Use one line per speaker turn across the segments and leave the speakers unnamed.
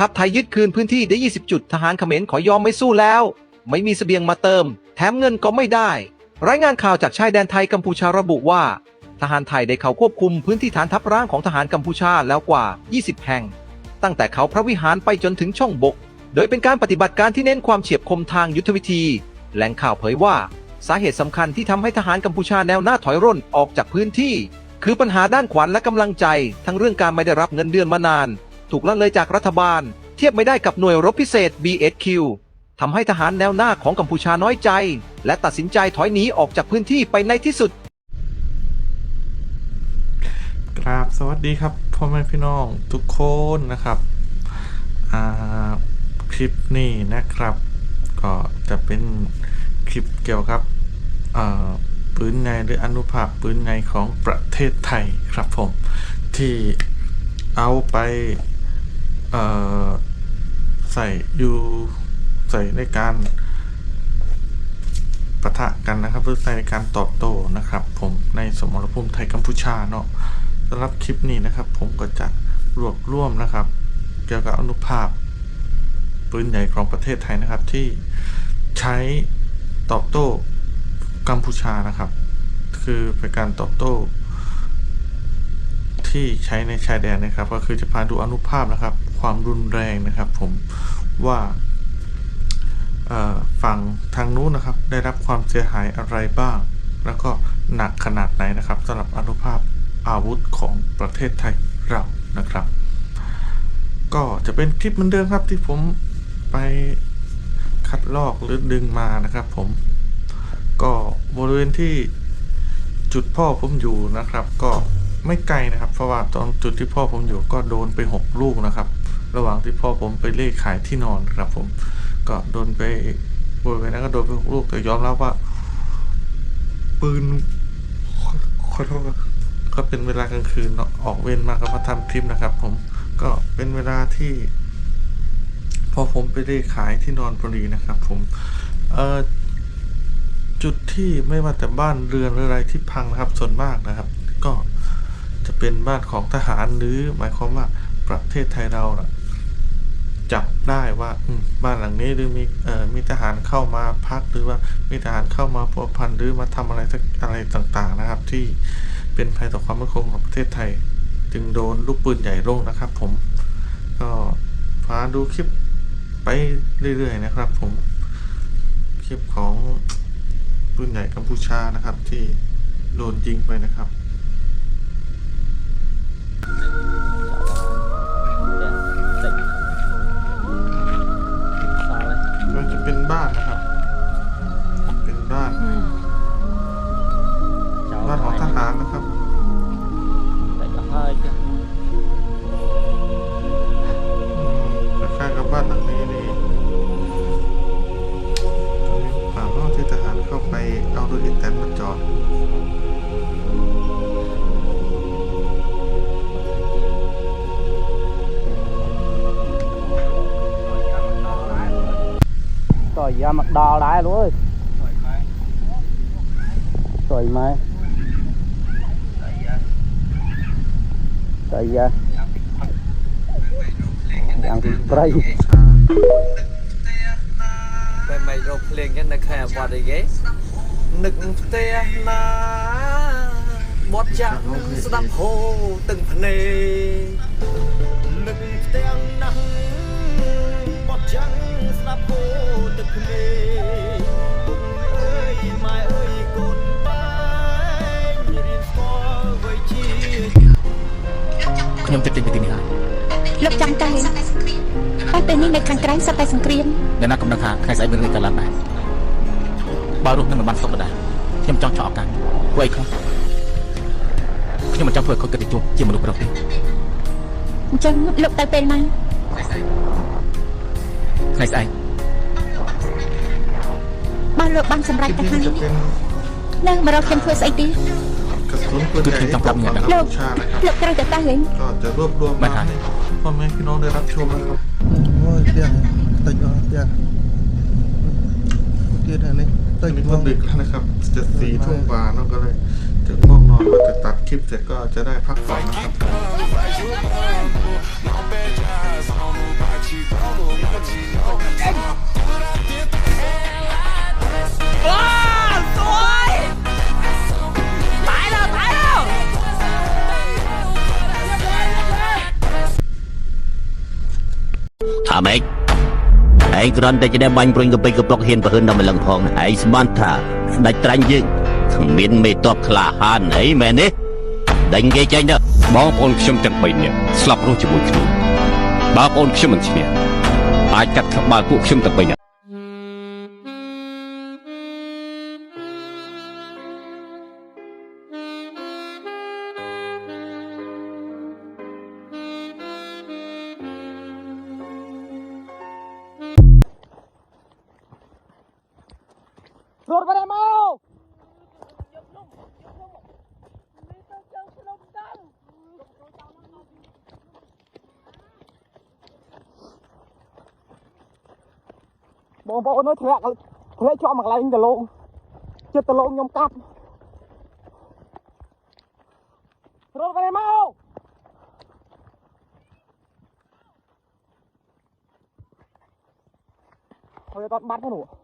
ทัพไทยยึดคืนพื้นที่ได้20จุดทหารเขมรขอยอมไม่สู้แล้วไม่มีเสบียงมาเติมแถมเงินก็ไม่ได้รายงานข่าวจากชายแดนไทยกัมพูชาระบุว่าทหารไทยได้เข้าควบคุมพื้นที่ฐานทัพร้างของทหารกัมพูชาแล้วกว่า20แห่งตั้งแต่เขาพระวิหารไปจนถึงช่องบกโดยเป็นการปฏิบัติการที่เน้นความเฉียบคมทางยุทธวิธีแหล่งข่าวเผยว่าสาเหตุสำคัญที่ทำให้ทหารกัมพูชาแนวหน้าถอยร่นออกจากพื้นที่คือปัญหาด้านขวัญและกำลังใจทั้งเรื่องการไม่ได้รับเงินเดือนมานานถูกละเลยจากรัฐบาลเทียบไม่ได้กับหน่วยรบพิเศษ BSQ ทำให้ทหารแนวหน้าของกัมพูชาน้อยใจและตัดสินใจถอยหนีออกจากพื้นที่ไปในที่สุด
ครับสวัสดีครับพ่อแม่พี่น้องทุกคนนะครับคลิปนี้นะครับก็จะเป็นคลิปเกี่ยวกับปืนไงหรืออนุภาคปืนไงของประเทศไทยครับผมที่เอาไปใส่ในการปะทะกันนะครับหรือใส่ในการตอบโต้นะครับผมในสมรภูมิไทยกัมพูชาเนาะสำหรับคลิปนี้นะครับผมก็จะรวบรวมนะครับเกี่ยวกับอนุภาคปืนใหญ่ของประเทศไทยนะครับที่ใช้ตอบโต้กัมพูชานะครับคือเป็นการตอบโต้ที่ใช้ในชายแดนนะครับก็คือจะพาดูอนุภาพนะครับความรุนแรงนะครับผมว่าฝั่งทางนู้นนะครับได้รับความเสียหายอะไรบ้างแล้วก็หนักขนาดไหนนะครับสำหรับอนุภาพอาวุธของประเทศไทยเรานะครับก็จะเป็นคลิปเหมือนเดิมครับที่ผมไปคัดลอกหรือดึงมานะครับผมก็บริเวณที่จุดพ่อผมอยู่นะครับก็ไม่ไกลนะครับเพราะว่าตอนจุดที่พ่อผมอยู่ก็โดนไป6ลูกนะครับระหว่างที่พ่อผมไปเล่ขายที่นอนครับผมก็โดนไปบริเวณนั้นก็โดนไป6ลูกแต่ยอมรับว่าปืนขอโทษก็เป็นเวลากลางคืนออกเวรมาก็มาทำคลิปนะครับผมก็เป็นเวลาที่พอผมไปได้ขายที่นอนพอดีนะครับผมจุดที่ไม่ว่าแต่บ้านเรือนหรืออะไรที่พังนะครับส่วนมากนะครับก็จะเป็นบ้านของทหารหรือหมายความว่าประเทศไทยเรานะจับได้ว่าบ้านหลังนี้หรือมีทหารเข้ามาพักหรือว่ามีทหารเข้ามาพัวพันหรือมาทำอะไรต่างๆนะครับที่เป็นภัยต่อความมั่นคงของประเทศไทยจึงโดนลูกปืนใหญ่ลงนะครับผมก็พาดูคลิปไปเรื่อยๆนะครับผมคลิปของปืนใหญ่กัมพูชานะครับที่โดนยิงไปนะครับมันจะเป็นบ้านนะครับเป็นบ้านของทหารนะครับคล้ายๆกับบ้านหลังนี้นี่ตรงนี้ป่าห้องที่ทหารเข้าไปเอารถอีแตนมาจอด
ต่อยยามักดอได้เลยต่อยไหมต่อยยาอย่างที่ไกล
เป็นไม่รบเพลงกันนะแค่บอดอย่างเงี้ยนึกเตะนาบดจังสดับโฮตึงพเนนึกเตะนังบดจังสดับโฮตึงพเนเอ้ยไม่เอ้ยกุนไปรีบฟอร์ไว้ชี
ខ្ញុំចិត្តទីនេះហើយ
លោកចាំតែពេលនេះនៅខាងក្រៅសត្វតែសង្គ្រាម
អ្នកណាកំណត់ថាថ្ងៃស្អែកមានរឿងកើតឡើងដែរបើរស់នៅមិនបានសុខដែរខ្ញុំចង់ចោលឱកាសពួកឯងខ្ញុំមិនចង់ធ្វើឲ្យគាត់គិតទៅជួបជាមនុស្សប្រុសទេ
អញ្ចឹងលោកទៅពេលណា
ថ្ងៃស្អែក
បើលោកបានសម្រេចទៅហើយនឹងមករកខ្ញុំធ្វើស្អីទៀត
กระสุนปืนใหญ่ที่ตกของกัมพูชานะครับ
ត្រូវទៅវិញ
ก็จะรวบรวมมาให้พ่อแม่พี่น้องได้รับชมนะครับโอ้ยเตี้ยติดเตี้ยเตี้ยอันนี้ติดก็ดึกแล้วนะครับจะ4 ทุ่มกว่าน้องก็เลยจะง่วงนอนก็จะตัดคลิปเสร็จก็จะได้พักผ่อนนะครับ
ថាម៉េចឯងគ្រាន់តែជាបាញ់ព្រុញកពីកប៉ុកហ៊ានប្រហិនដល់ម្លឹងផងឯងស្មានថាស្ដេចត្រាញ់យើងគ្មានមេតបក្លាហានអីមែនទេដេញគេចេញទៅបងប្អូនខ្ញុំទាំង3នាក់ស្លាប់រស់ជាមួយគ្នាបើបងប្អូនខ្ញុំមិនឈ្នះអាចកាត់ក្បាលពួកខ្ញុំទាំង3នាក់
រត់ទៅមកបងប្អូនអើយធ្លាក់ជាប់មកកន្លែងដលងចិត្តដលងខ្ញុំកាប់រត់ទៅមកហើយតបាត់ហ្នឹង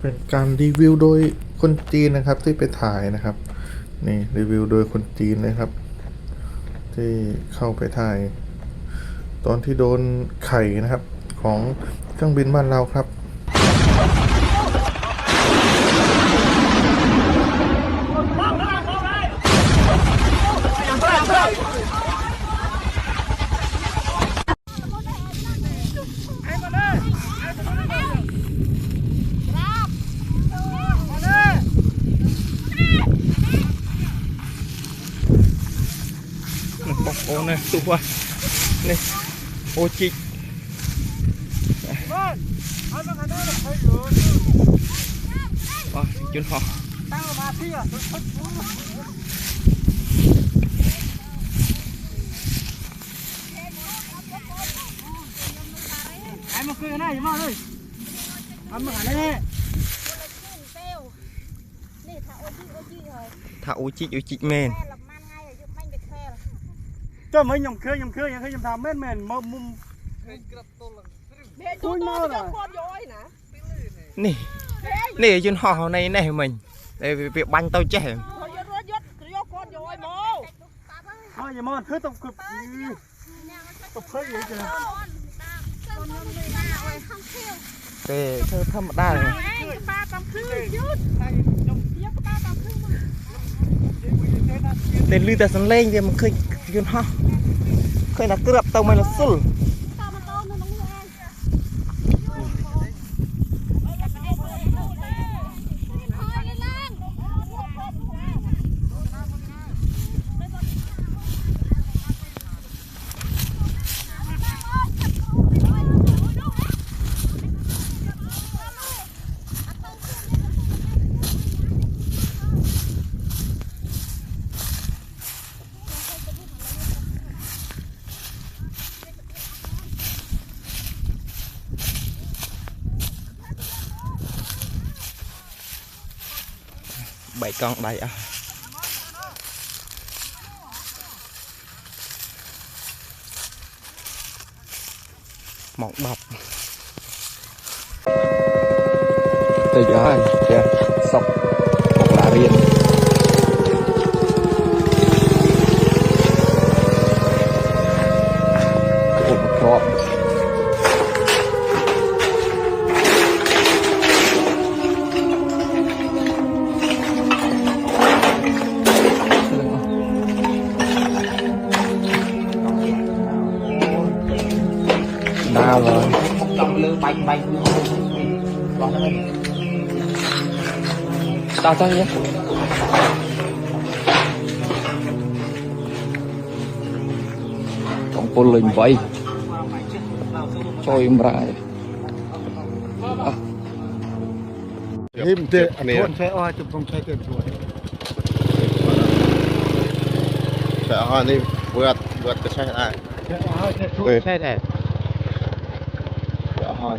เป็นการรีวิวโดยคนจีนนะครับที่ไปถ่ายนะครับนี่รีวิวโดยคนจีนนะครับ ที่เข้าไปถ่าย ตอนที่โดนไข่นะครับของเครื่องบินบ้านเราครับ
អូននេះទុះនេះអូជីកបាទជន់ហោះតាំងមកទីអែមកគឺណាយមកអើយអត់មកអានេះថាអូជីកមែន cho mấy nhom khơi nhom tham mến mền mơ mum nè nè trên họ này này mình để việc banh tao trẻ thôi giờ mòn khơi tao cực tao khơi vậy kìa để thơ thâm đa rồi để lưu ta sẵn lên thì mình khơi yun ha khơi là cứ đập tàu mày là sul bảy con đầy à một đập từ giờ kìa sọc một lá riêng một đau rồi tao tao nhé trong pôn lên vậy cho em ra
Him te, a tuan sai oi, tu pong sai te tuan.
แต่อันนี้เบือดก็ใช้ได้ใช่ได้เอาให้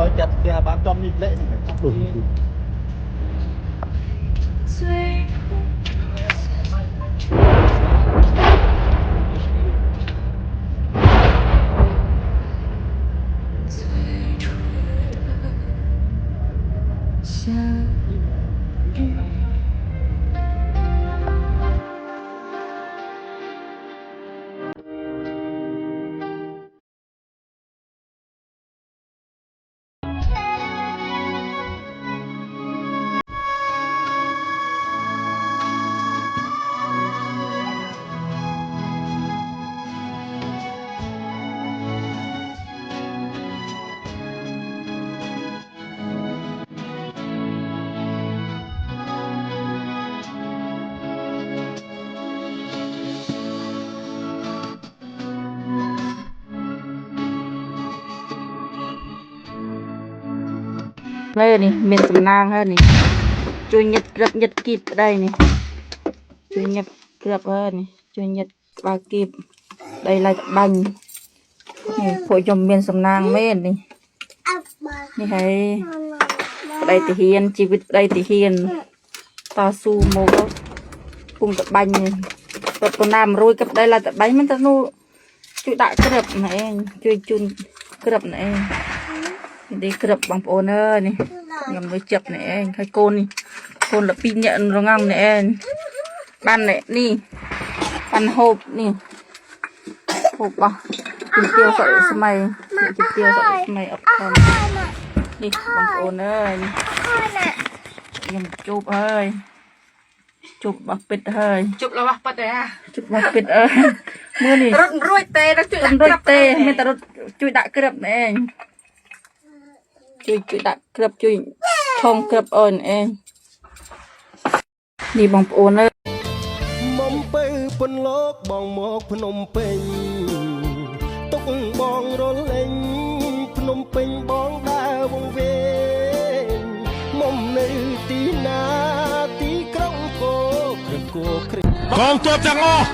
rồi chặt kìa bán trong nhịp lệ
Hãy
នេះមានសំណាងហើយនេះជួយញឹកក្រឹបញឹកគីបđâyនេះជួយញឹកក្រឹបហើយនេះជួយញឹកក្បាលគីបដីឡាច់បាញ់នេះពួកខ្ញុំមានសំណាងមែននេះនេះហើយប្តីទាហានជីវិតប្តីទាហានតស៊ូមកពុំតបាញ់ទៅទៅណាមរួយក៏ប្តីឡាច់បាញ់មិនទៅនោះជួយដាក់ក្រឹបណែឯងជួយជូនក្រឹបណែឯងនេះក្រឹបបងប្អូនអើយនេះខ្ញុំទៅចាប់នេះឯងហើយកូននេះកូនละពីរនាក់រងងនេះឯងបាននេះបានហូបនេះហូបបោះជំទាវសក់ស្មៃជំទាវសក់ស្មៃអត់ខំនេះបងប្អូនអើយខ្ញុំជួបហើយជួបបោះពិតហើយជួបរបស់ពិតទេជួបរបស់ពិតអើយមើលនេះរត់រួយទេដល់ជួយរួយទេមានតែរត់ជួយដាក់ក្រឹបនេះឯងជួយដាក់ក្រឹបជួយថងក្រឹបអូនឯងនេះបងប្អូនអើយ
មុំពៅពន្លកបងមកភ្នំពេញទុកបងរលែងភ្នំពេញបងដើរវងវែងមុំនៅទីណាទីក្រុងគោក្រគោគ្រី
កងទ័ពទាំងអស់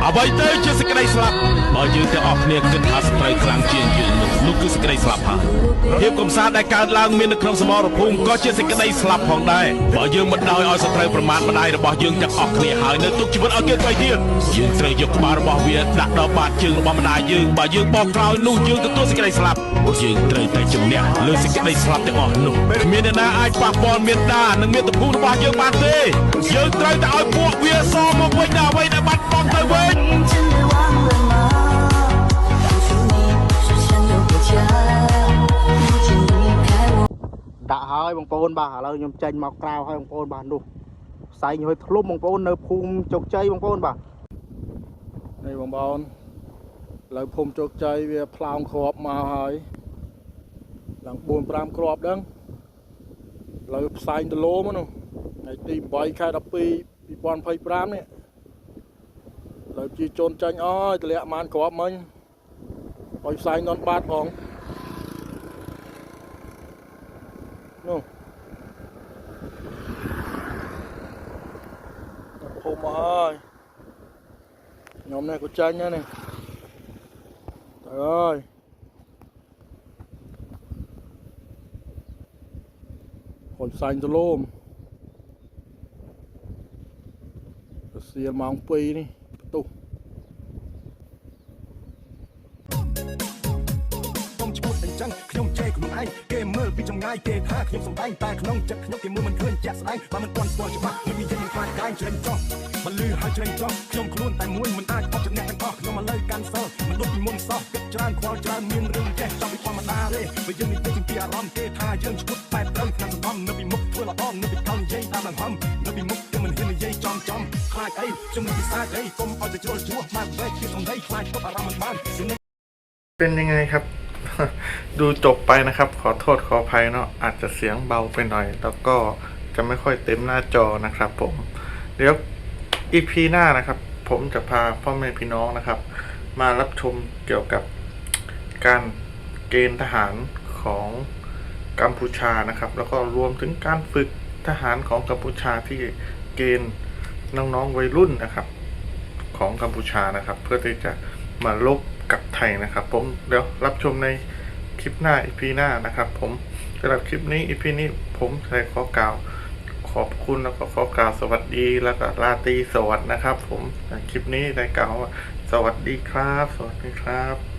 អ្វីទៅជាសេចក្តីស្លាប់បើយើងទាំងអស់គ្នាគិតថាស្ត្រីខ្លាំងជាងយើងនោះគឺសេចក្តីស្លាប់ហើយភាពកំសាន្តដែលកើតឡើងមាននៅក្នុងសមរភូមិក៏ជាសេចក្តីស្លាប់ផងដែរបើយើងមិនដោយឲ្យសត្រូវប្រមាថម្ដាយរបស់យើងទាំងអស់គ្នាហើយនៅទុកជីវិតឲ្យគេទៅទៀតយើងត្រូវយកក្បាលរបស់វាដាក់ដល់បាតជើងរបស់ម្ដាយយើងបើយើងបោះក្រោយនោះយើងទទួលសេចក្តីស្លាប់យើងត្រូវតែជំនះលើសេចក្តីស្លាប់ទាំងអស់នោះគ្មានអ្នកណាអាចប៉ះពាល់មេត្តានិងមាតុភូមិរបស់យើងបានទេយើងត្រូវតែឲ្យពួកវាសមកវិញដល់អ្វីដែលបាត់បង់ទៅវិញ
ដាក់ហើយបងប្អូនបាទឥឡូវខ្ញុំចេញមកក្រៅហើយបងប្អូនបាទនោះផ្សែងhơiធ្លុំបងប្អូននៅភូមិជោគជ័យបងប្អូនបាទនេះបងប្អូនឥឡូវភូមិជោគជ័យវាផ្លោងគ្រាប់មកហើយឡើង 4-5 គ្រាប់ដឹងឥឡូវផ្សែងដលោមកនោះថ្ងៃទី 8 ខែ 12 2025 នេះឥឡូវជាជូនចាញ់អើយតម្លាក់បានគ្រាប់មិញឲ្យផ្សែងនន់បាតផងនោះភូមិមកហើយខ្ញុំនេះក៏ចាញ់ដែរនេះទៅអើយហុយផ្សែងទលោមសៀលម៉ោង 2 នេះបន្ទុះខ្ញុំចេះខ្លួនឯងគេមើលពីចម្ងាយគេថាខ្ញុំសំដែងតែក្នុងចិត្តខ្ញុំគេមើលមិនឃើញជាក់ស្ដែងបើមិនទាន់ស្គាល់ច្បាស់មិននិយាយមិនខ្លាចកាយជ្រេញចោះមិនលឺហើយជ្រេញចោះខ្ញុំខ្លួនតែមួយមិនអាចអត់ចំណេះទាំងអស់ខ្ញុំមកលើកាន់សិលមិនដូចពីមុនសោះគិតច្រើនខ្វល់ច្រើនមានរឿងចេះចង់ពីធម្មតា
ទេបើយើងនិយាយពីអារម្មណ៍ទេថាយើងឈ្មោះបែបដឹងក្នុងសង្គមនៅពីមុខធ្វើល្អនៅពីកង់និយាយតាមដង្ហើមនៅពីមុខយើងមិនហ៊ាននិយាយចំខ្លាចអីជំនួយពិសាចអីកុំឲ្យទៅជ្រុលជ្រោះមកវែកជាសំដីខ្លាចគប់អារម្មណ៍មិនបាន
เป็นยังไงครับ ดูจบไปนะครับ ขอโทษขออภัยเนาะอาจจะเสียงเบาไปหน่อย แล้วก็จะไม่ค่อยเต็มหน้าจอนะครับผมเดี๋ยวอีพีหน้านะครับ ผมจะพาพ่อแม่พี่น้องนะครับ มารับชมเกี่ยวกับการเกณฑ์ทหารของกัมพูชานะครับ แล้วก็รวมถึงการฝึกทหารของกัมพูชาที่เกณฑ์น้องๆวัยรุ่นนะครับ ของกัมพูชานะครับ เพื่อที่จะมาลบกับไทยนะครับ ผมเดี๋ยวรับชมในคลิปหน้าอีพีหน้านะครับ ผมสำหรับคลิปนี้อีพีนี้ผมใช้ขอกล่าวขอบคุณแล้วก็ขอกล่าวสวัสดีแล้วก็ราตรีสวัสดิ์นะครับ ผมคลิปนี้ได้กล่าวว่าสวัสดีครับสวัสดีครับ